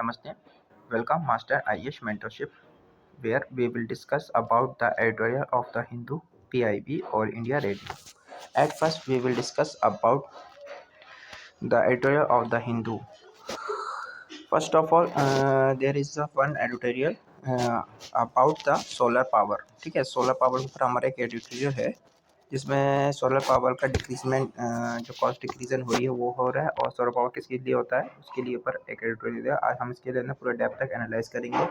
Namaste. Welcome Master IS Mentorship, where we will discuss about the editorial of the Hindu, PIB or India Radio. At first, we will discuss about the editorial of the Hindu. First of all, there is one editorial about the solar power. ठीक है, solar power के ऊपर हमारा एक editorial है जिसमें solar power का decreasement जो कॉस्ट डिक्रीजन हो रही है वो हो रहा है, और सोलर पावर किसके लिए होता है उसके लिए ऊपर एक एडिटोरियल है। आज हम इसके लिए ना पूरा डेप्थ तक एनालाइज करेंगे।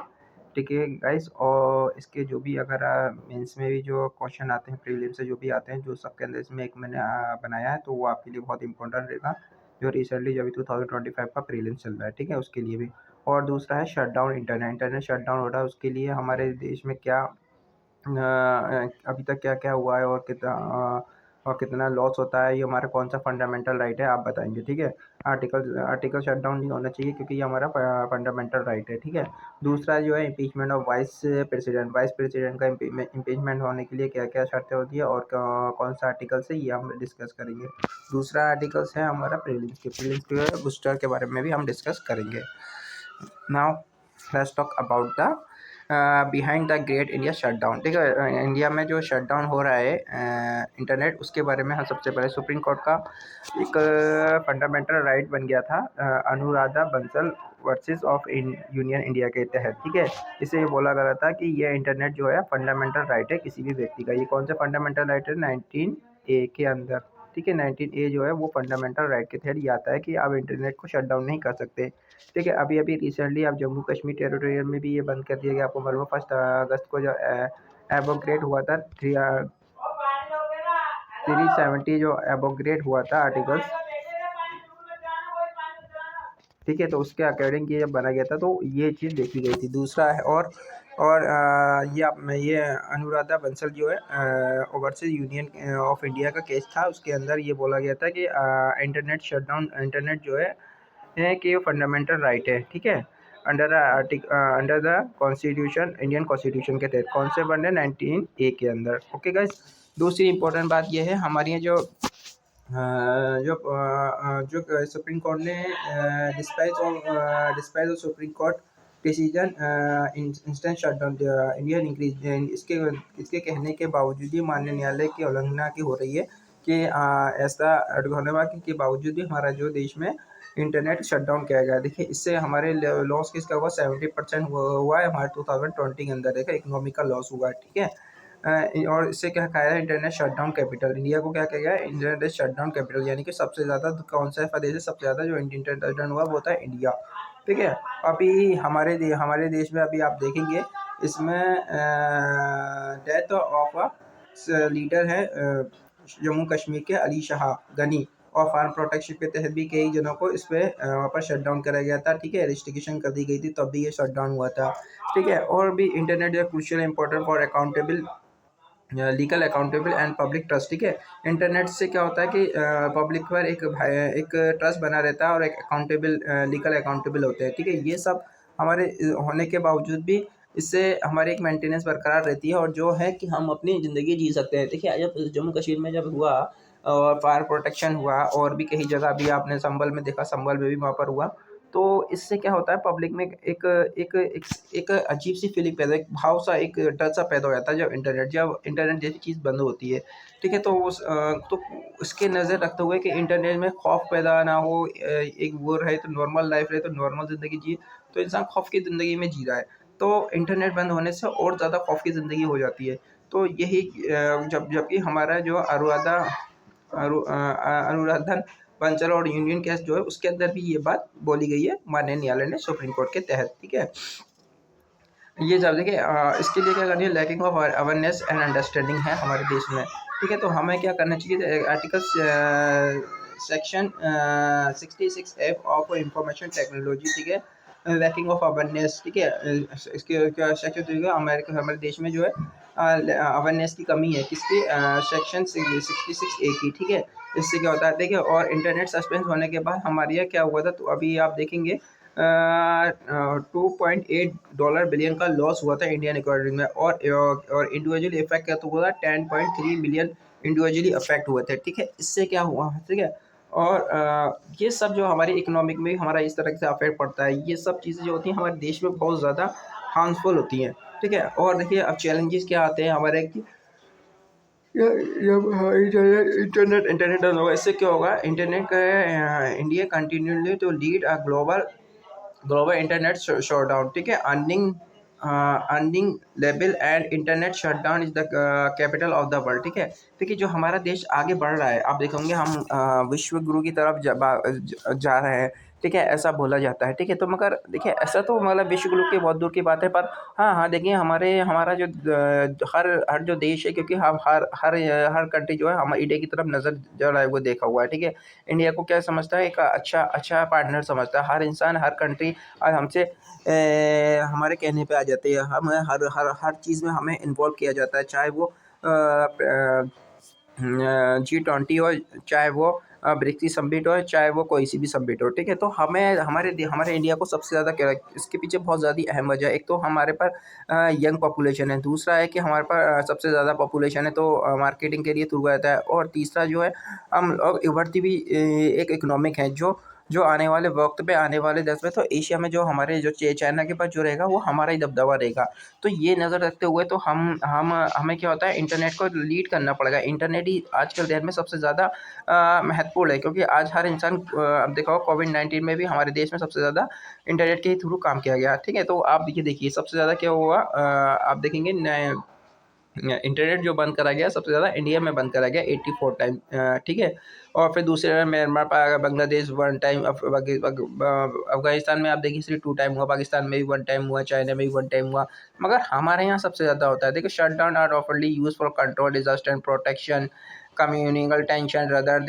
ठीक है गाइस, और इसके जो भी अगर मेंस में भी जो क्वेश्चन आते हैं, प्रीलिम से जो भी आते हैं, जो सबके अंदर इसमें एक मैंने बनाया है, तो वो आपके लिए बहुत इंपॉर्टेंट रहेगा। जो रिसेंटली जो अभी 2025 का प्रीलिम चल रहा है, ठीक है, उसके लिए भी। और दूसरा है शटडाउन इंटरनेट शटडाउन हो रहा है, उसके लिए हमारे देश में क्या अभी तक क्या क्या हुआ है और कितना लॉस होता है, ये हमारा कौन सा फंडामेंटल राइट है आप बताएंगे। ठीक है, आर्टिकल शटडाउन नहीं होना चाहिए क्योंकि ये हमारा फंडामेंटल राइट है। ठीक है, दूसरा जो है इम्पीचमेंट ऑफ वाइस प्रेसिडेंट का इम्पीचमेंट होने के लिए क्या क्या शर्तें होती है और कौन सा आर्टिकल से, ये हम डिस्कस करेंगे। दूसरा आर्टिकल्स है हमारा प्रीलिम्स के बूस्टर के बारे में भी हम डिस्कस करेंगे। Now let's talk about the behind the great India shutdown. ठीक है, इंडिया में जो शटडाउन हो रहा है इंटरनेट, उसके बारे में हम सबसे पहले सुप्रीम कोर्ट का एक फंडामेंटल राइट बन गया था Anuradha Bansal versus of union India के तहत। ठीक है, इसे ये बोला गया था कि ये इंटरनेट जो है फंडामेंटल राइट है किसी भी व्यक्ति का। ये कौन सा फंडामेंटल राइट है? 19A के अंदर। ठीक है, 19A जो है वो फंडामेंटल राइट के तहत ये आता है कि आप इंटरनेट को शट डाउन नहीं कर सकते। ठीक है, अभी रिसेंटली आप जम्मू कश्मीर टेरिटोरियल में भी ये बंद कर दिया गया। आपको मालूम है 1 अगस्त को जो एबोग्रेड हुआ था 370 जो एबोग्रेड हुआ था आर्टिकल्स, ठीक है, तो उसके अकॉर्डिंग ये बना गया था, तो ये चीज़ देखी गई थी। दूसरा है और ये अनुराधा बंसल जो है ओवरसीज यूनियन ऑफ इंडिया का केस था, उसके अंदर ये बोला गया था कि इंटरनेट शटडाउन, इंटरनेट जो है कि ये फंडामेंटल राइट है। ठीक है, under the constitution, Indian constitution के तहत। कौन से बने? 19A के अंदर। ओके गाइस, दूसरी इंपॉर्टेंट बात ये है हमारी जो सुप्रीम कोर्ट ने despise of supreme court decision instant shutdown Indian increase, इसके कहने के बावजूद ही माननीय न्यायालय की उल्लंघना की हो रही है कि ऐसा होने के बावजूद भी हमारा जो देश में इंटरनेट शटडाउन किया गया। देखिए, इससे हमारे लॉस किसका हुआ? 70% हुआ है हमारे 2020 के अंदर। देखा, इकोनॉमिक का लॉस हुआ है। ठीक है, और इससे क्या कहा है? Internet shutdown capital. इंडिया को क्या कहा गया? इंटरनेट शटडाउन कैपिटल, यानी कि सबसे ज़्यादा कौन सा देश है? सबसे ज़्यादा जो इंटरनेट शटडाउन हुआ वो था इंडिया। ठीक है, अभी हमारे देश में अभी आप देखेंगे इसमें डेथ ऑफ अ लीडर है जम्मू कश्मीर के अली शाह गनी, और फार्म प्रोटेक्शन के तहत भी कई जनों को इस पर वहाँ पर शटडाउन करा गया था। ठीक है, रिस्ट्रिक्शन कर दी गई थी, तब भी ये शटडाउन हुआ था। ठीक है, और भी इंटरनेट जो crucial important for accountable legal accountable and public trust. ठीक है, इंटरनेट से क्या होता है कि पब्लिक पर एक ट्रस्ट बना रहता है और एक अकाउंटेबल लीगल अकाउंटेबल होते हैं। ठीक है, ये सब हमारे होने के बावजूद भी इससे हमारी एक मेंटेनेंस बरकरार रहती है, और जो है कि हम अपनी ज़िंदगी जी सकते हैं। देखिए, जब जम्मू कश्मीर में जब हुआ और फायर प्रोटेक्शन हुआ, और भी कई जगह भी आपने संभल में देखा, संभल में भी वहाँ पर हुआ, तो इससे क्या होता है पब्लिक में एक अजीब सी फीलिंग पैदा, एक भाव सा, एक डर सा पैदा हो जाता है जब इंटरनेट जैसी चीज़ बंद होती है। ठीक है, तो तो उसके नज़र रखते हुए कि इंटरनेट में खौफ पैदा ना हो, एक वो रहे तो नॉर्मल लाइफ रहे, तो नॉर्मल ज़िंदगी जिए, तो इंसान खौफ की ज़िंदगी में जी रहा है, तो इंटरनेट बंद होने से और ज़्यादा खौफ की ज़िंदगी हो जाती है। तो यही जबकि हमारा जो अनुराधन बंसल और यूनियन केस जो है उसके अंदर भी ये बात बोली गई है माननीय न्यायालय ने सुप्रीम कोर्ट के तहत। ठीक है, ये जब देखिए इसके लिए क्या करनी है? Lacking of awareness and understanding है हमारे देश में। ठीक है, तो हमें क्या करना चाहिए? Article section 66F of information technology. ठीक है, लैकिंग ऑफ अवेयरनेस। ठीक है, इसके क्या सेक्शन हमारे देश में जो है अवेयरनेस की कमी है। किसकी? सेक्शन 66A की। ठीक है, इससे क्या होता है? देखिए, और इंटरनेट सस्पेंड होने के बाद हमारे यहाँ क्या हुआ था, तो अभी आप देखेंगे $2.8 बिलियन का लॉस हुआ था इंडियन इकोनॉमी में, और इंडिविजुअली इफेक्ट क्या तो हुआ था? 10.3 बिलियन इंडिविजुअली अफेक्ट हुए थे। ठीक है, इससे क्या हुआ? ठीक है, और ये सब जो हमारी इकोनॉमिक में हमारा इस तरह से अफेक्ट पड़ता है, ये सब चीज़ें जो होती हैं हमारे देश में बहुत ज़्यादा हार्मफुल होती हैं, ठीक है। और देखिए अब चैलेंजेस क्या आते हैं हमारे कि जब इंटरनेट इंटरनेट डाउन होगा, इससे क्या होगा, इंटरनेट का India continuously to lead a global global internet shutdown, ठीक है। Earning level and internet shutdown is the capital of the world, ठीक है। देखिए जो हमारा देश आगे बढ़ रहा है, आप देखेंगे हम विश्व गुरु की तरफ जा रहे हैं, ठीक है, ऐसा बोला जाता है, ठीक है। तो मगर देखिए ऐसा तो मतलब विश्व गुरु की बहुत दूर की बात है, पर हाँ हाँ देखिए हमारा जो हर हर जो देश है, क्योंकि हम हर कंट्री जो है हम इंडिया की तरफ नज़र जो है वो देखा हुआ है, ठीक है। इंडिया को क्या समझता है, एक अच्छा अच्छा पार्टनर समझता है। हर इंसान हर कंट्री और हमसे हमारे कहने पे आ जाते हैं, हम हर हर हर चीज़ में हमें इन्वॉल्व किया जाता है, चाहे वो G20 हो, चाहे वो ब्रिक्स की समिट हो, चाहे वो कोई सी भी समिट हो, ठीक है। तो हमें हमारे इंडिया को सबसे ज़्यादा क्या इसके पीछे बहुत ज़्यादा अहम वजह है। एक तो हमारे पर यंग पॉपुलेशन है, दूसरा है कि हमारे पास सबसे ज़्यादा पॉपुलेशन है, तो मार्केटिंग के लिए तुरंत रहता है, और तीसरा जो है हम लोग उभरती भी एक इकोनॉमिक है, जो आने वाले वक्त पे आने वाले 10 में तो एशिया में जो हमारे जो चाइना के पास जो रहेगा वो हमारा ही दबदबा रहेगा। तो ये नज़र रखते हुए तो हम हमें क्या होता है, इंटरनेट को लीड करना पड़ेगा। इंटरनेट ही आजकल डेट में सबसे ज़्यादा महत्वपूर्ण है, क्योंकि आज हर इंसान अब देखो कोविड-19 में भी हमारे देश में सबसे ज़्यादा इंटरनेट के थ्रू काम किया गया, ठीक है। तो आप ये देखिए सबसे ज़्यादा क्या हुआ, आप देखेंगे इंटरनेट जो बंद करा गया सबसे ज़्यादा इंडिया में बंद करा गया 84 टाइम, ठीक है। और फिर दूसरे में म्यांमार पर बांग्लादेश 1 टाइम, अफगानिस्तान में आप देखिए सिर्फ 2 टाइम हुआ, पाकिस्तान में भी 1 टाइम हुआ, चाइना में भी 1 टाइम हुआ, मगर हमारे यहाँ सबसे ज़्यादा होता है। देखिए शट डाउन आर ऑफरली use for control disaster and protection communal tension rather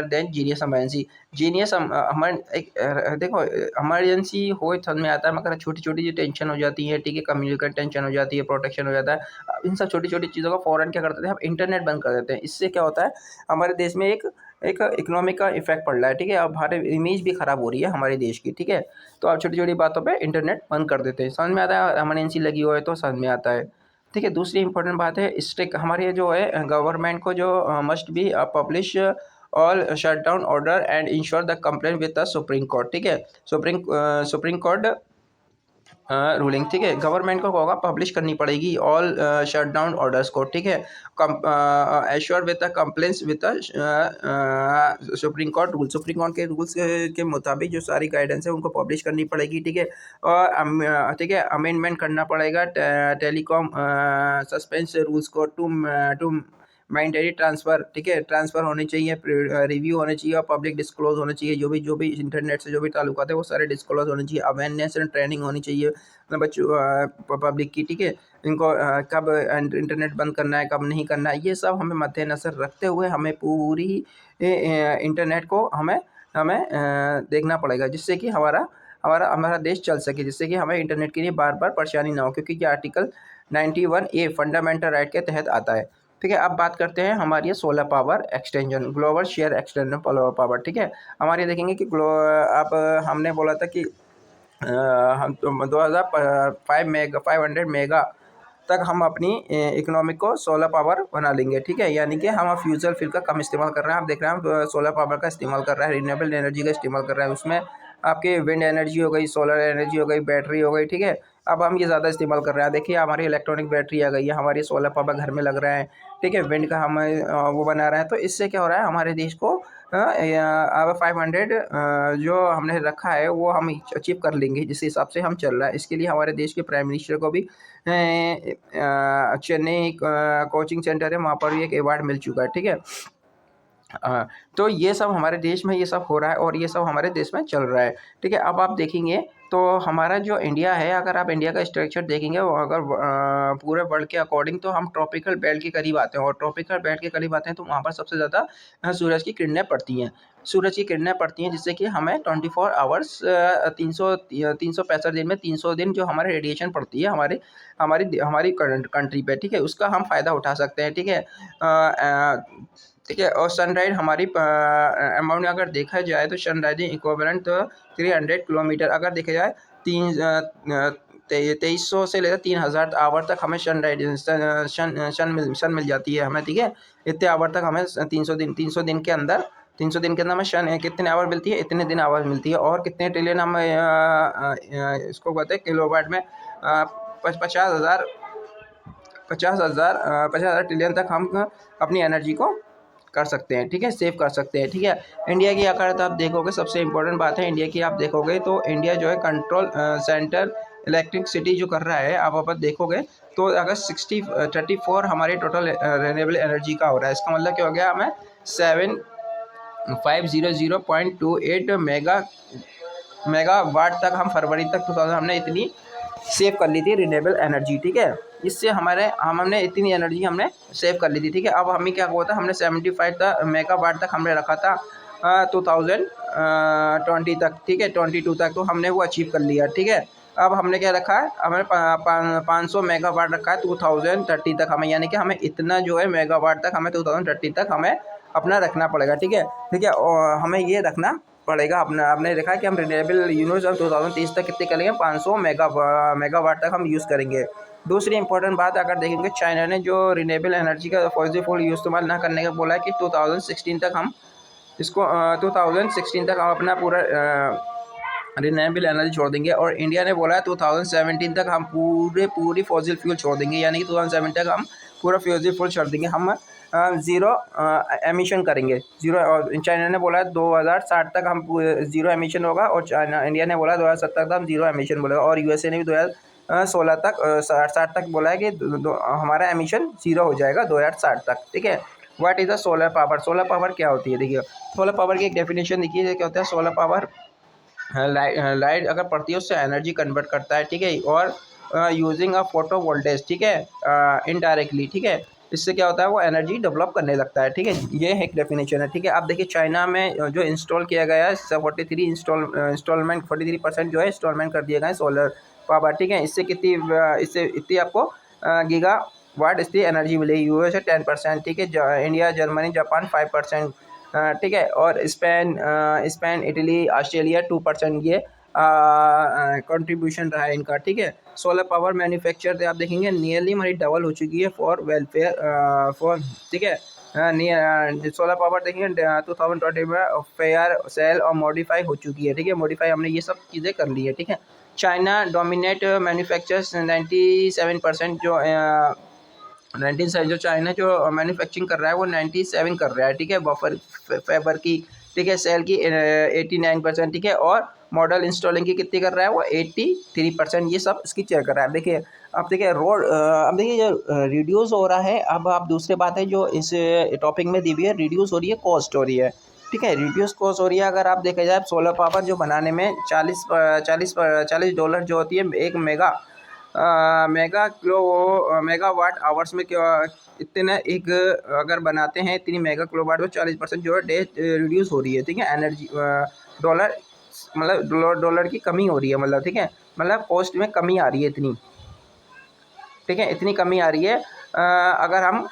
than genius emergency. Genius हमारे एक देखो इमरजेंसी हो समझ में आता है, मगर छोटी छोटी जो टेंशन हो जाती है, ठीक है, कम्युनिकल टेंशन हो जाती है, प्रोटेक्शन हो जाता है, इन सब छोटी छोटी चीज़ों का फ़ौरन क्या करते थे हम, इंटरनेट बंद कर देते हैं। इससे क्या होता है, हमारे देश में एक एक इकोनॉमिक का इफेक्ट पड़ रहा है, ठीक है। अब हमारे इमेज भी खराब हो रही है हमारे देश की, ठीक है। तो आप छोटी छोटी बातों पे इंटरनेट बंद कर देते हैं, समझ में आता है, इमरजेंसी लगी हो है तो समझ में आता है, ठीक है। दूसरी इंपॉर्टेंट बात है स्ट्रिक्ट, हमारे जो है गवर्नमेंट को जो must be publish all shutdown order and ensure the complaint with the supreme court, ठीक है। सुप्रीम कोर्ट रूलिंग, ठीक है। गवर्नमेंट को होगा पब्लिश करनी पड़ेगी ऑल शटडाउन ऑर्डर्स को, ठीक है। Assure with the complaints with the supreme court rule, supreme court के रूल्स के मुताबिक जो सारी गाइडेंस है उनको पब्लिश करनी पड़ेगी, ठीक है। और ठीक है, अमेंडमेंट करना पड़ेगा टेलीकॉम सस्पेंस रूल्स को टू मैंडेटरी ट्रांसफ़र, ठीक है, ट्रांसफ़र होने चाहिए, रिव्यू होने चाहिए और पब्लिक डिस्क्लोज होने चाहिए, जो भी इंटरनेट से जो भी ताल्लुकात है वो सारे डिस्क्लोज होने चाहिए। अवेयरनेस एंड ट्रेनिंग होनी चाहिए बच्चों पब्लिक की, ठीक है। इनको कब इंटरनेट बंद करना है, कब नहीं करना है, ये सब हमें मद्देनज़र रखते हुए हमें पूरी इंटरनेट को हमें हमें देखना पड़ेगा, जिससे कि हमारा हमारा हमारा देश चल सके, जिससे कि हमें इंटरनेट के लिए बार बार परेशानी ना हो, क्योंकि ये आर्टिकल 91A फंडामेंटल राइट के तहत आता है, ठीक है। अब बात करते हैं हमारी solar power extension, global share extension power, ठीक है। हमारे देखेंगे कि अब हमने बोला था कि हम 500 मेगा तक हम अपनी इकोनॉमिक को सोलर पावर बना लेंगे, ठीक है। यानी कि हम फ्यूचर फ्यूल का कम इस्तेमाल कर रहे हैं, आप देख रहे हैं हम सोलर पावर का इस्तेमाल कर रहे हैं, रिन्यूएबल एनर्जी का इस्तेमाल कर रहे हैं, उसमें आपकी विंड एनर्जी हो गई, सोलर एनर्जी हो गई, बैटरी हो गई, ठीक है। अब हम ये ज़्यादा इस्तेमाल कर रहे हैं, देखिए हमारी इलेक्ट्रॉनिक बैटरी आ गई है, हमारी सोलर पावर घर में लग रहा है, ठीक है, विंड का हम वो बना रहे हैं। तो इससे क्या हो रहा है, हमारे देश को अब 500 जो हमने रखा है वो हम अचीव कर लेंगे, जिस हिसाब से हम चल रहा है। इसके लिए हमारे देश के प्राइम मिनिस्टर को भी चेन्नई कोचिंग सेंटर है, वहाँ पर भी एक अवार्ड मिल चुका है, ठीक है। तो ये सब हमारे देश में ये सब हो रहा है और ये सब हमारे देश में चल रहा है, ठीक है। अब आप देखेंगे तो हमारा जो इंडिया है, अगर आप इंडिया का स्ट्रक्चर देखेंगे वो अगर पूरे वर्ल्ड के अकॉर्डिंग तो हम ट्रॉपिकल बेल्ट के करीब आते हैं, और ट्रॉपिकल बेल्ट के करीब आते हैं तो वहाँ पर सबसे ज़्यादा सूरज की किरणें पड़ती हैं, सूरज की किरणें पड़ती हैं, जिससे कि हमें 24 आवर्स 365 दिन में 300 दिन जो हमारे रेडिएशन पड़ती है हमारे हमारी हमारी कंट्री पे, ठीक है, उसका हम फ़ायदा उठा सकते हैं, ठीक है। ठीक है, और सनराइज हमारी अमाउंट अगर देखा जाए तो सनराइजिंग इक्विवेलेंट तो 300 किलोमीटर अगर देखा जाए, 2300 से लेकर 3000 आवर तक हमें सन मिल जाती है हमें, ठीक है। इतने आवर तक हमें 300 दिन के अंदर 300 दिन के अंदर हमें सन कितने आवर मिलती है, इतने दिन आवर मिलती है। और कितने ट्रिलियन हम इसको कहते हैं किलोवाट में, 50,000 50,000 ट्रिलियन तक हम अपनी एनर्जी को कर सकते हैं, ठीक है, सेव कर सकते हैं, ठीक है। इंडिया की अगर तो आप देखोगे, सबसे इम्पोर्टेंट बात है इंडिया की, आप देखोगे तो इंडिया जो है कंट्रोल सेंट्रल इलेक्ट्रिसिटी जो कर रहा है, आप देखोगे तो अगर 34 हमारे टोटल रिन्यूएबल एनर्जी का हो रहा है। इसका मतलब क्या हो गया, हमें 7500.28 मेगावाट तक हम फरवरी तक 2000 हमने इतनी सेव कर ली थी रिन्यूएबल एनर्जी, ठीक है। इससे हमने इतनी एनर्जी हमने सेव कर ली थी, ठीक है। अब हमें क्या हुआ था, हमने 75 मेगावाट तक हमने रखा था 2020 तक, ठीक है, 22 तक, तो हमने वो अचीव कर लिया, ठीक है। अब हमने क्या रखा है, हमने 500 मेगावाट रखा है 2030 तक हमें, यानी कि हमें इतना जो है मेगावाट तक हमें 2030 तक हमें अपना रखना पड़ेगा, ठीक है, ठीक है। और हमें ये रखना पड़ेगा अपना। आपने देखा है कि हम रिन्यूएबल यूनिट्स अब 2030 तक कितने करेंगे, 500 मेगावाट तक हम यूज़ करेंगे। दूसरी इंपॉर्टेंट बात अगर देखेंगे, चाइना ने जो रिन्यूएबल एनर्जी का फॉसिल फ्यूल इस्तेमाल ना करने का बोला है कि 2016 तक हम इसको 2016 तक हम अपना पूरा रिन्यूएबल एनर्जी छोड़ देंगे। और इंडिया ने बोला है 2017 तक हम पूरी फॉसिल फ्यूल छोड़ देंगे, यानी कि 2017 तक हम पूरा फॉसिल फ्यूल छोड़ देंगे, हम ज़ीरो एमिशन करेंगे, ज़ीरो। और चाइना ने बोला है 2060 तक हम ज़ीरो एमिशन होगा, और इंडिया ने बोला 2070 तक हम ज़ीरो एमिशन बोलेगा। और यूएसए ने भी 2016 तक 60 तक बोला है कि हमारा एमिशन ज़ीरो हो जाएगा 2060 तक, ठीक है। What is the solar power? Solar power क्या होती है, देखिए सोलर पावर की एक डेफिनेशन देखिए क्या होता है। सोलर पावर लाइट अगर पड़ती है उससे एनर्जी कन्वर्ट करता है, ठीक है, और यूजिंग अ फोटो वोल्टेज, ठीक है, इनडायरेक्टली, ठीक है। इससे क्या होता है, वो एनर्जी डेवलप करने लगता है, ठीक है। ये एक डेफिनेशन है, ठीक है। आप देखिए चाइना में जो इंस्टॉल किया गया है 43% जो है इंस्टॉलमेंट कर दिए गए सोलर पावर, ठीक है। इससे इतनी आपको गीगा वाट इसकी एनर्जी मिलेगी। यूएस 10%, ठीक है, इंडिया, जर्मनी, जापान 5%, ठीक है। और स्पेन, इटली, ऑस्ट्रेलिया 2% ये कंट्रीब्यूशन रहा है इनका, ठीक है। सोलर पावर मैन्युफैक्चर आप देखेंगे नियरली हमारी डबल हो चुकी है फॉर वेलफेयर फॉर, ठीक है। सोलर पावर देखेंगे 2020 में फेयर सेल और मॉडिफाई हो चुकी है, ठीक है। मॉडिफाई हमने ये सब चीज़ें कर ली है, ठीक है। चाइना डोमिनेट मैन्युफैक्चर्स 97% जो 19 जो चाइना जो मैन्युफैक्चरिंग कर रहा है वो 97 कर रहा है, ठीक है। बफर फाइबर की, ठीक है, सेल की 89%, ठीक है। और मॉडल इंस्टॉलिंग की कितनी कर रहा है वो 83%, ये सब इसकी चेक कर रहा है। देखिए अब देखिए रोड, अब देखिए रिड्यूस हो रहा है। अब आप दूसरी बात है जो इस टॉपिक में दी हुई है, रिड्यूस हो रही है, कॉस्ट हो रही है, ठीक है, रिड्यूस कॉस्ट हो रही है। अगर आप देखा जाए सोलर पावर जो बनाने में 40 डॉलर जो होती है एक मेगावाट आवर्स में, क्या इतने एक अगर बनाते हैं इतनी मेगा किलोवाट में 40% जो है डे रिड्यूस हो रही है, ठीक है। एनर्जी डॉलर, मतलब डॉलर की कमी हो रही है, मतलब, ठीक है, मतलब कॉस्ट में कमी आ रही है इतनी, ठीक है, इतनी कमी आ रही है। अगर हम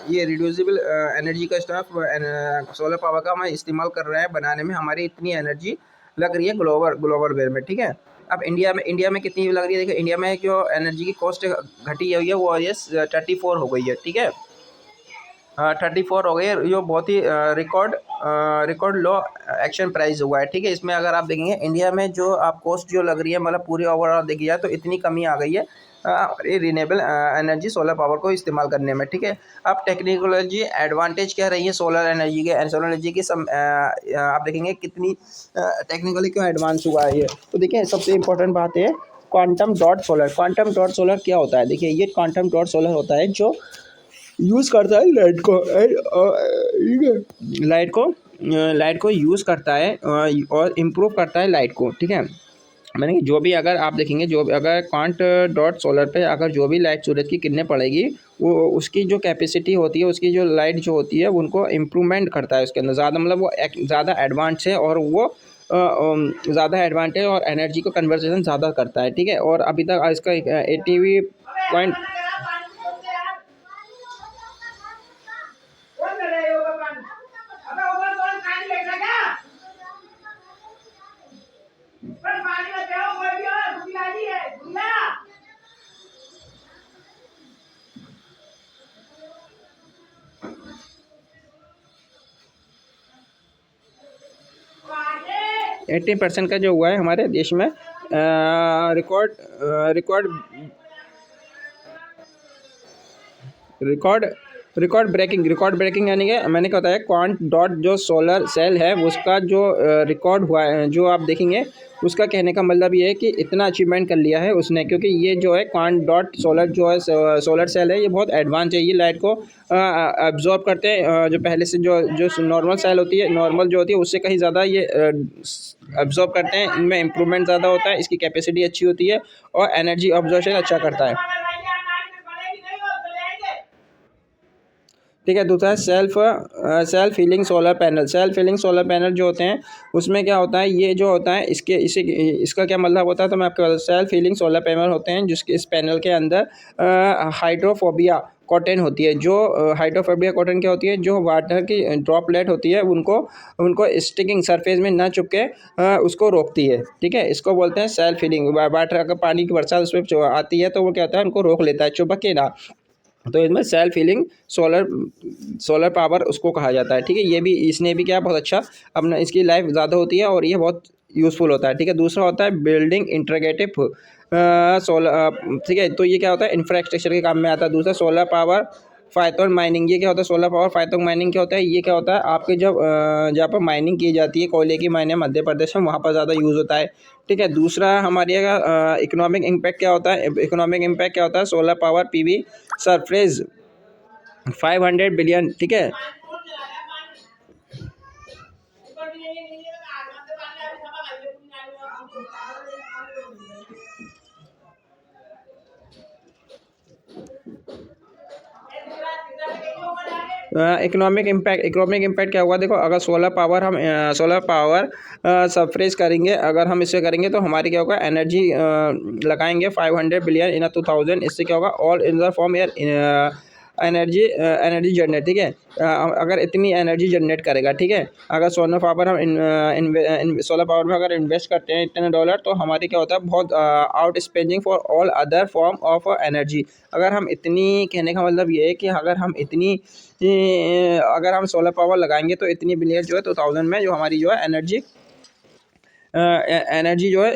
ये रिड्यूसिबल एनर्जी का इस्तेमाल सोलर पावर का हम इस्तेमाल कर रहे हैं बनाने में, हमारी इतनी एनर्जी लग रही है ग्लोबल वेयर में, ठीक है। अब इंडिया में कितनी लग रही है, देखिए इंडिया में जो एनर्जी की कॉस्ट घटी हुई है वो ये 34 हो गई है, ठीक है। 34 हो गई है, जो बहुत ही रिकॉर्ड लो एक्शन प्राइस हुआ है, ठीक है। इसमें अगर आप देखेंगे इंडिया में जो आप कॉस्ट जो लग रही है, मतलब पूरी ओवरऑल देखी जाए तो इतनी कमी आ गई है रिन्यूएबल एनर्जी सोलर पावर को इस्तेमाल करने में, ठीक है। अब टेक्नोलॉजी एडवांटेज क्या रही है सोलर एनर्जी के, सोलर एनर्जी की आप देखेंगे कितनी टेक्निकली क्यों एडवांस हुआ है ये, तो देखिए सबसे इंपॉर्टेंट बात है quantum dot solar. Quantum dot solar क्या होता है, देखिए ये क्वांटम डॉट सोलर होता है जो यूज़ करता है लाइट को यूज़ करता है और इम्प्रूव करता है लाइट को, ठीक है। मैंने जो भी अगर आप देखेंगे जो अगर क्वांट डॉट सोलर पे अगर जो भी लाइट सूरज की किरणें पड़ेगी वो उसकी जो कैपेसिटी होती है, उसकी जो लाइट जो होती है उनको इम्प्रूवमेंट करता है उसके अंदर ज़्यादा, मतलब वो ज़्यादा एडवांस है और वो ज़्यादा एडवांस है और एनर्जी को कन्वर्सेशन ज़्यादा करता है, ठीक है। और अभी तक इसका 80 पॉइंट 80% का जो हुआ है हमारे देश में record record record record breaking यानी कि मैंने क्या बताया क्वांट डॉट जो सोलर सेल है उसका जो रिकॉर्ड हुआ है जो आप देखेंगे उसका कहने का मतलब ये है कि इतना अचीवमेंट कर लिया है उसने, क्योंकि ये जो है क्वांट डॉट सोलर जो है सोलर सेल है ये बहुत एडवांस है। ये लाइट को एब्जॉर्ब करते हैं जो पहले से जो नॉर्मल सेल होती है, नॉर्मल जो होती है उससे कहीं ज़्यादा ये एब्जॉर्ब करते हैं। इनमें इम्प्रूवमेंट ज़्यादा होता है, इसकी कैपेसिटी अच्छी होती है और एनर्जी ऑब्जॉर्प्शन अच्छा करता है। ठीक है। दूसरा है self healing solar panel. Self healing solar panel जो होते हैं उसमें क्या होता है, ये जो होता है इसका क्या मतलब होता है तो मैं आपको बता, सेल्फ हीलिंग सोलर पैनल होते हैं जिसके इस पैनल के अंदर हाइड्रोफोबिया कॉटन होती है। जो हाइड्रोफोबिया कॉटन क्या होती है, जो वाटर की ड्रॉपलेट होती है उनको उनको स्टिकिंग सरफेस में ना चुपके उसको रोकती है। ठीक है, इसको बोलते हैं सेल्फ हीलिंग। वाटर अगर पानी की बरसात उस पर आती है तो वो क्या होता है, उनको रोक लेता है, चुपके ना। तो इसमें सेल्फ हीलिंग सोलर पावर उसको कहा जाता है। ठीक है, ये भी इसने भी क्या बहुत अच्छा अपना इसकी लाइफ ज़्यादा होती है और ये बहुत यूज़फुल होता है। ठीक है, दूसरा होता है बिल्डिंग इंटीग्रेटेड सोलर। ठीक है, तो ये क्या होता है इंफ्रास्ट्रक्चर के काम में आता है। दूसरा सोलर पावर फाइथोन माइनिंग। ये क्या होता है सोलर पावर फाइथोन माइनिंग क्या होता है, ये क्या होता है आपके जब जहाँ पर माइनिंग की जाती है कोयले की माइनिंग मध्य प्रदेश में, वहाँ पर ज़्यादा यूज़ होता है। ठीक है, दूसरा हमारे इकोनॉमिक इम्पैक्ट क्या होता है, इकोनॉमिक इम्पैक्ट क्या होता है solar power PV surface 500 billion. ठीक है, इकोनॉमिक इम्पैक्ट क्या हुआ, देखो अगर सोलर पावर सरफेस करेंगे, अगर हम इसे करेंगे तो हमारी क्या होगा एनर्जी लगाएंगे 500 बिलियन इन 2000। इससे क्या होगा all in the form air energy generate. ठीक है, अगर इतनी एनर्जी जनरेट करेगा। ठीक है, अगर सोलर पावर हम सोलर पावर में अगर इन्वेस्ट करते हैं इतने डॉलर तो हमारी क्या होता है बहुत out spending for all other form of energy. अगर हम इतनी कहने का मतलब ये है कि अगर हम सोलर पावर लगाएंगे तो इतनी बिलियन जो है 2000 में जो हमारी जो है एनर्जी जो है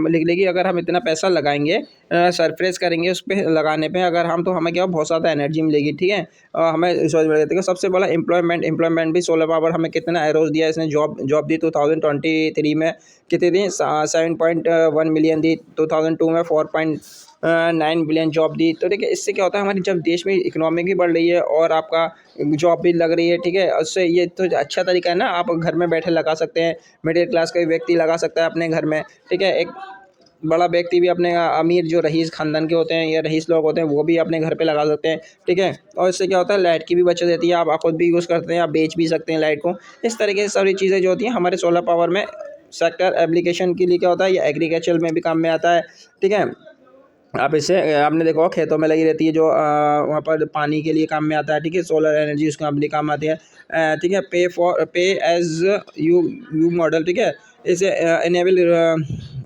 लिख लेगी। अगर हम इतना पैसा लगाएंगे सरफेस करेंगे उस पर लगाने पे अगर हम तो हमें क्या बहुत ज़्यादा एनर्जी मिलेगी। ठीक है, हमें सोच रहे थे सबसे बड़ा एम्प्लॉयमेंट भी सोलर पावर हमें कितना एरोज दिया, इसने जॉब दी 2023 में कितनी दी 7.1 मिलियन दी, 2002 में 4.9 बिलियन जॉब दी। तो देखिए इससे क्या होता है हमारी जब देश में इकोनॉमी भी बढ़ रही है और आपका जॉब भी लग रही है। ठीक है, उससे ये तो अच्छा तरीका है ना, आप घर में बैठे लगा सकते हैं, मिडिल क्लास का व्यक्ति लगा सकता है अपने घर में। ठीक है, एक बड़ा व्यक्ति भी अपने अमीर जो रईस खानदान के होते हैं या रईस लोग होते हैं वो भी अपने घर पे लगा सकते हैं। ठीक है, और इससे क्या होता है लाइट की भी बचत रहती है, आप खुद भी यूज़ करते हैं, आप बेच भी सकते हैं लाइट को। इस तरीके से सारी चीज़ें जो होती हैं हमारे सोलर पावर में सेक्टर एप्लीकेशन के लिए क्या होता है, ये एग्रीकल्चर में भी काम में आता है। ठीक है, आप इसे आपने देखा होगा खेतों में लगी रहती है जो वहाँ पर पानी के लिए काम में आता है। ठीक है, सोलर एनर्जी उसका अपने काम आती है। ठीक है, पे एज यू मॉडल। ठीक है, इसे इनेबल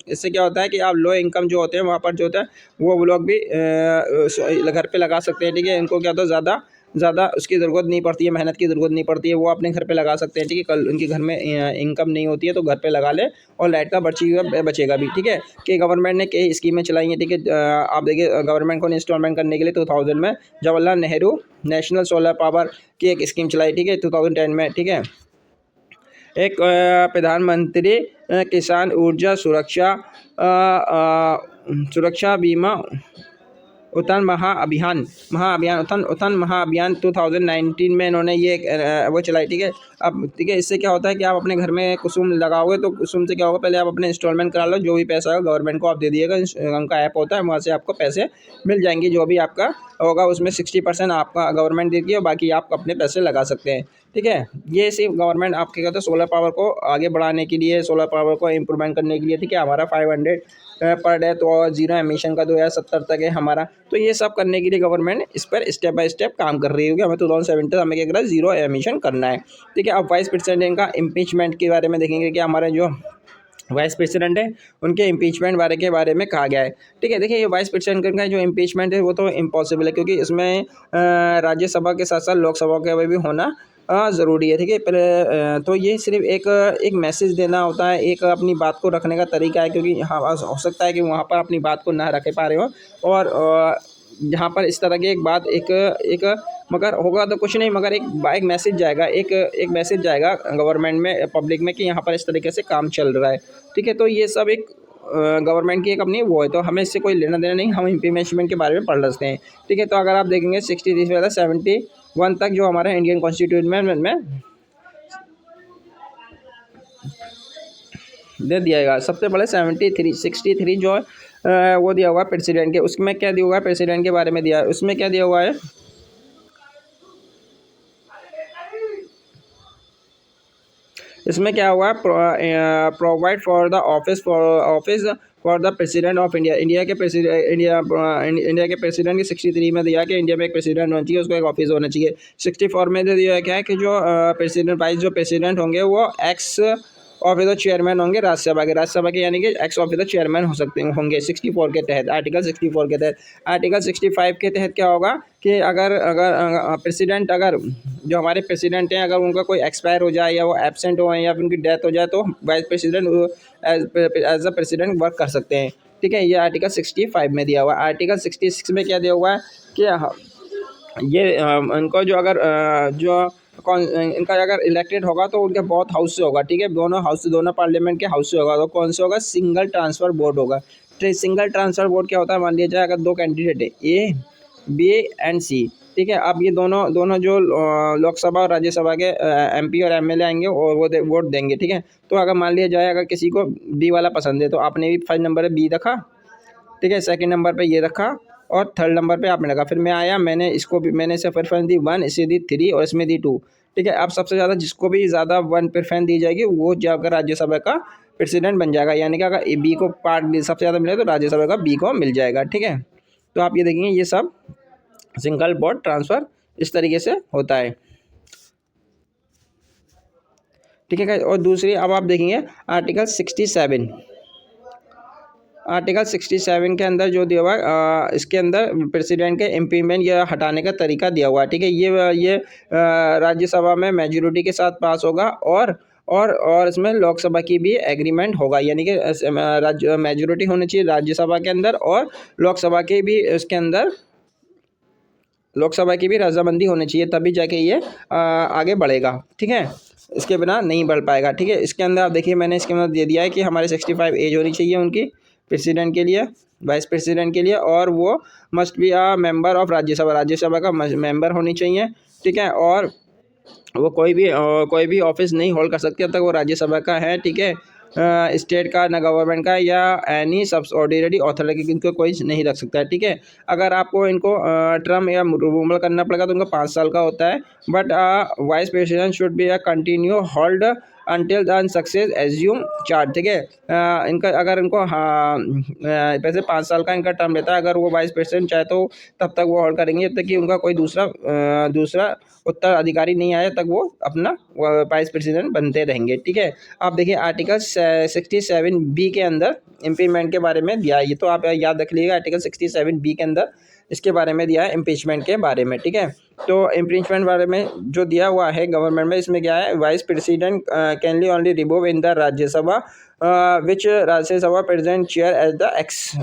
इससे क्या होता है कि आप लो इनकम जो होते हैं वहाँ पर जो होता है वो लोग भी घर पे लगा सकते हैं। ठीक है, इनको क्या होता है ज़्यादा ज़्यादा उसकी ज़रूरत नहीं पड़ती है, मेहनत की ज़रूरत नहीं पड़ती है, वो अपने घर पे लगा सकते हैं। ठीक है, कल उनके घर में इनकम नहीं होती है तो घर पे लगा ले और लाइट का बचेगा भी। ठीक है, कि गवर्नमेंट ने कई स्कीमें चलाई हैं। ठीक है, आप देखिए गवर्नमेंट को इंस्टॉलमेंट करने के लिए 2000 में Jawaharlal Nehru national solar power की एक स्कीम चलाई। ठीक है, 2010 में। ठीक है, एक प्रधानमंत्री किसान ऊर्जा सुरक्षा बीमा उत्थान महाअभियान 2019 में इन्होंने ये वो चलाई। ठीक है, अब ठीक है इससे क्या होता है कि आप अपने घर में कुसुम लगाओगे तो कुसुम से क्या होगा, पहले आप अपने इंस्टॉलमेंट करा लो, जो भी पैसा होगा गवर्नमेंट को आप दे दिएगा, उनका ऐप होता है वहाँ से आपको पैसे मिल जाएंगे, जो भी आपका होगा उसमें 60% आपका गवर्नमेंट देती है और बाकी आप अपने पैसे लगा सकते हैं। ठीक है, ये सिर्फ गवर्नमेंट आपके कहते हैं सोलर पावर को आगे बढ़ाने के लिए, सोलर पावर को इम्प्रूवमेंट करने के लिए। ठीक है, हमारा 500 पर डे तो जीरो एमिशन का 2070 तक है हमारा। तो ये सब करने के लिए गवर्नमेंट इस पर स्टेप बाय स्टेप काम कर रही होगी। हमें 2070 हमें क्या करना है, जीरो एमिशन करना है। ठीक है, अब वाइस प्रेसिडेंट का इम्पीचमेंट के बारे में देखेंगे कि हमारे जो वाइस प्रेसिडेंट है उनके इम्पीचमेंट के बारे में कहा गया है। ठीक है, देखिए ये वाइस प्रेसिडेंट का जो इम्पीचमेंट है वो तो इम्पॉसिबल है, क्योंकि इसमें राज्यसभा के साथ साथ लोकसभा के भी होना ज़रूरी है, ठीक है। पहले तो ये सिर्फ़ एक एक मैसेज देना होता है, एक अपनी बात को रखने का तरीका है, क्योंकि हाँ, हो सकता है कि वहाँ पर अपनी बात को ना रख पा रहे हो और यहाँ पर इस तरह की एक बात एक एक मगर होगा तो कुछ नहीं, मगर एक मैसेज जाएगा, एक मैसेज जाएगा गवर्नमेंट में, पब्लिक में, कि यहाँ पर इस तरीके से काम चल रहा है, ठीक है। तो ये सब एक गवर्नमेंट की एक अपनी वो है, तो हमें इससे कोई लेना देना नहीं, हम इम्प्लीमेंटेशन के बारे में पढ़ सकते हैं, ठीक है। तो अगर आप देखेंगे 63 से 71 तक जो हमारा इंडियन कॉन्स्टिट्यूशन में दे दिया गया। सबसे पहले 63 जो है वो दिया हुआ है प्रेसिडेंट के, उसमें क्या दिया हुआ है, प्रेसिडेंट के बारे में दिया है, उसमें क्या दिया हुआ है, इसमें क्या हुआ है, provide for the office for the president of India. India के प्रेसिडेंट की 63 में दिया कि इंडिया में एक प्रेसिडेंट होना चाहिए, उसको एक ऑफिस होना चाहिए। 64 में दे दिया क्या है कि जो प्रेसिडेंट वाइस जो प्रेसिडेंट होंगे वो एक्स ऑफिसर चेयरमैन होंगे राज्यसभा के, यानी कि एक्स ऑफिसर चेयरमैन हो सकते होंगे 64 के तहत, आर्टिकल 64 के तहत। आर्टिकल 65 के तहत क्या होगा कि अगर अगर प्रेसिडेंट, अगर जो हमारे प्रेसिडेंट हैं, अगर उनका कोई एक्सपायर हो जाए या वो एब्सेंट हो या फिर उनकी डेथ हो जाए, तो vice president as a president work कर सकते हैं, ठीक है। ये आर्टिकल 65 में दिया हुआ है। आर्टिकल 66 में क्या दिया हुआ है कि ये इनको जो अगर जो कौन इनका अगर इलेक्टेड होगा तो उनके बहुत हाउस से होगा, ठीक है, दोनों हाउस से, दोनों पार्लियामेंट के हाउस से होगा। तो कौन से होगा, सिंगल ट्रांसफर बोर्ड होगा। सिंगल ट्रांसफर बोर्ड क्या होता है, मान लिया जाए अगर दो कैंडिडेट है ए बी एंड सी, ठीक है। अब ये दोनों दोनों जो लोकसभा और राज्यसभा के एमपी और एमएलए आएंगे और वो वोट देंगे, ठीक है। तो अगर मान लिया जाए अगर किसी को बी वाला पसंद है, तो आपने भी फर्स्ट नंबर पे बी रखा, ठीक है, सेकंड नंबर पे ये रखा और थर्ड नंबर पे आपने रखा। फिर मैं आया, मैंने इसको भी, मैंने इसे प्रेफरेंस दी 1, इसे दी 3 और इसमें दी 2, ठीक है। अब सबसे ज़्यादा जिसको भी ज़्यादा 1 प्रेफरेंस दी जाएगी वो जाकर राज्यसभा का प्रेसिडेंट बन जाएगा, यानी कि अगर बी को पार्ट सबसे ज़्यादा मिले तो राज्यसभा का बी को मिल जाएगा, ठीक है। तो आप ये देखेंगे ये सब सिंगल बोर्ड ट्रांसफ़र इस तरीके से होता है, ठीक है। और दूसरी अब आप देखेंगे आर्टिकल 67, आर्टिकल 67 के अंदर जो दिया हुआ है इसके अंदर प्रेसिडेंट के इम्पीचमेंट या हटाने का तरीका दिया हुआ है, ठीक है। ये राज्यसभा में मेजॉरिटी के साथ पास होगा और इसमें लोकसभा की भी एग्रीमेंट होगा, यानी कि राज्य मेजॉरिटी होनी चाहिए राज्यसभा के अंदर और लोकसभा के भी इसके अंदर, लोकसभा की भी रजामंदी होनी चाहिए, तभी जाके ये आगे बढ़ेगा, ठीक है। इसके बिना नहीं बढ़ पाएगा, ठीक है। इसके अंदर आप देखिए मैंने इसके अंदर दे दिया है कि हमारे 65 एज होनी चाहिए उनकी प्रेसिडेंट के लिए, वाइस प्रेसिडेंट के लिए, और वो must be a member of Rajya Sabha का मेंबर होनी चाहिए, ठीक है। और वो कोई भी ऑफिस नहीं होल्ड कर सकते जब तक वो राज्यसभा का है, ठीक है। स्टेट का, ना गवर्नमेंट का या एनी सब्सिडियरी अथॉरिटी, इनको कोई नहीं रख सकता है, ठीक है। अगर आपको इनको टर्म या रिमूवल करना पड़ेगा तो उनका 5 साल का होता है, but vice president should be a continue hold until the success assume charge, ठीक है। इनका अगर इनको वैसे 5 साल का इनका टर्म रहता है, अगर वो वाइस प्रेसिडेंट चाहे तो तब तक वो होल्ड करेंगे जब तक कि उनका कोई दूसरा उत्तराधिकारी नहीं आया, तक वो अपना वाइस प्रेसिडेंट बनते रहेंगे, ठीक है। आप देखिए आर्टिकल 67 बी के अंदर इम्पीचमेंट के बारे में दिया है, ये तो आप याद रख लीजिएगा, आर्टिकल 67 बी के अंदर इसके बारे में दिया है इम्पीचमेंट के बारे में, ठीक है। तो इम्पीचमेंट बारे में जो दिया हुआ है गवर्नमेंट में, इसमें क्या है, vice president can only remove in the Rajya Sabha which Rajya Sabha president chair as the ex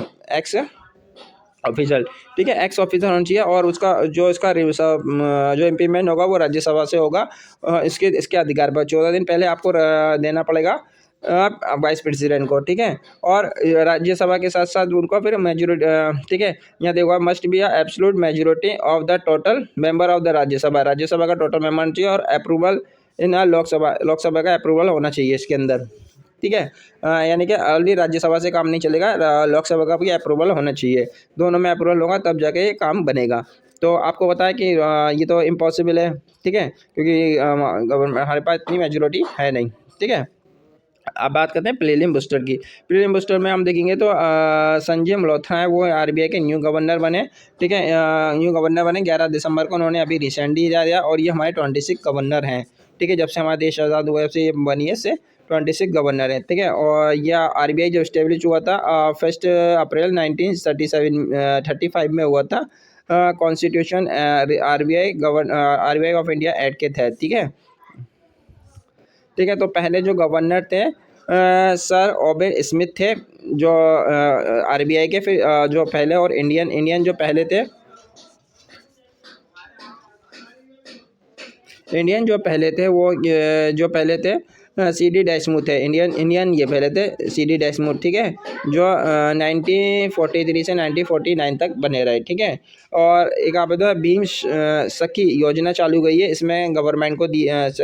officer, ठीक है, एक्स ऑफिसर होना चाहिए, और उसका जो जो इम्पीचमेंट होगा वो राज्यसभा से होगा। इसके अधिकार पर 14 दिन पहले आपको देना पड़ेगा वाइस प्रेसिडेंट को, ठीक है। और राज्यसभा के साथ साथ उनको फिर मेजोरिटी, ठीक है, यहाँ देखो must be absolute majority of the total member of the Rajya Sabha का टोटल मेंबर चाहिए, और अप्रूवल इन लोकसभा का अप्रूवल होना चाहिए इसके अंदर, ठीक है। यानी कि ऑलरेडी राज्यसभा से काम नहीं चलेगा, लोकसभा का भी अप्रूवल होना चाहिए, दोनों में अप्रूवल होगा तब जाके ये काम बनेगा। तो आपको पता है कि ये तो इम्पॉसिबल है, ठीक है, क्योंकि गवर्नमेंट हमारे पास इतनी मेजोरिटी है नहीं, ठीक है। अब बात करते हैं प्रीलिम बूस्टर की। प्रीलिम बूस्टर में हम देखेंगे तो संजय मल्होत्रा है, वो आरबीआई के न्यू गवर्नर बने, ठीक है। न्यू गवर्नर बने 11 दिसंबर को, उन्होंने अभी रिसेंटली दिया, और ये हमारे 26 गवर्नर हैं, ठीक है। जब से हमारा देश आज़ाद हुआ से ये बनी है, से 26 गवर्नर है, ठीक है। और यह आरबीआई जब स्टेब्लिश हुआ था 1 अप्रैल 1935 में हुआ था, constitution RBI of India act के तहत। ठीक है, ठीक है। तो पहले जो गवर्नर थे सर ओबे स्मिथ थे, जो आरबीआई के। फिर जो पहले और इंडियन इंडियन जो पहले थे, इंडियन जो पहले थे वो जो पहले थे सी डी देशमुख थे। इंडियन इंडियन ये पहले थे सी डी देशमुख। ठीक है, जो 1943 से 1949 तक बने रहे। ठीक है, और एक आप बता, भीम सखी योजना चालू गई है, इसमें गवर्नमेंट को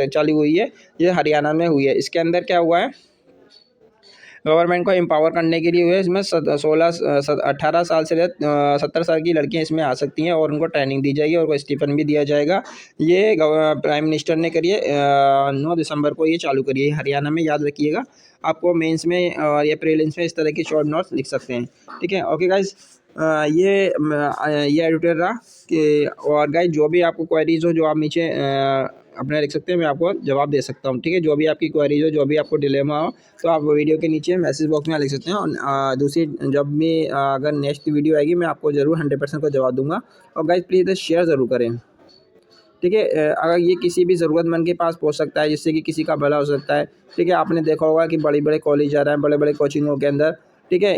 चालू हुई है, ये हरियाणा में हुई है। इसके अंदर क्या हुआ है, गवर्नमेंट को एम्पावर करने के लिए हुए। इसमें 18 साल से 70 साल की लड़कियां इसमें आ सकती हैं और उनको ट्रेनिंग दी जाएगी और उनको स्टीफन भी दिया जाएगा। ये प्राइम मिनिस्टर ने करिए 9 दिसंबर को ये चालू करिए, हरियाणा में, याद रखिएगा। आपको मेंस में और या प्रीलिम्स में इस तरह की शॉर्ट नोट्स लिख सकते हैं। ठीक है, ओके गाइज, ये एडिटर रहा कि, और गाइज जो भी आपको क्वेरीज हो, जो आप नीचे अपने लिख सकते हैं, मैं आपको जवाब दे सकता हूँ। ठीक है, जो भी आपकी क्वेरीज हो, जो भी आपको डिलेमा हो, तो आप वीडियो के नीचे मैसेज बॉक्स में लिख सकते हैं। और दूसरी, जब भी अगर नेक्स्ट वीडियो आएगी, मैं आपको ज़रूर 100% को जवाब दूंगा। और गाइज प्लीज़ शेयर ज़रूर करें। ठीक है, अगर ये किसी भी ज़रूरतमंद के पास पहुंच सकता है, जिससे कि किसी का भला हो सकता है। ठीक है, आपने देखा होगा कि बड़े बड़े कॉलेज आ रहे हैं, बड़े बड़े कोचिंगों के अंदर। ठीक है,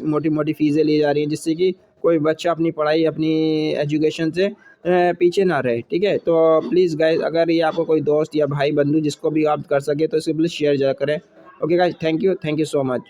मोटी मोटी फ़ीसें ली जा रही हैं, जिससे कि कोई बच्चा अपनी पढ़ाई, अपनी एजुकेशन से पीछे ना रहे। ठीक है, तो प्लीज़ गाइज, अगर ये आपको कोई दोस्त या भाई बंधु जिसको भी आप कर सके, तो इसे प्लीज़ शेयर ज़रा करें। Okay guys, thank you so much.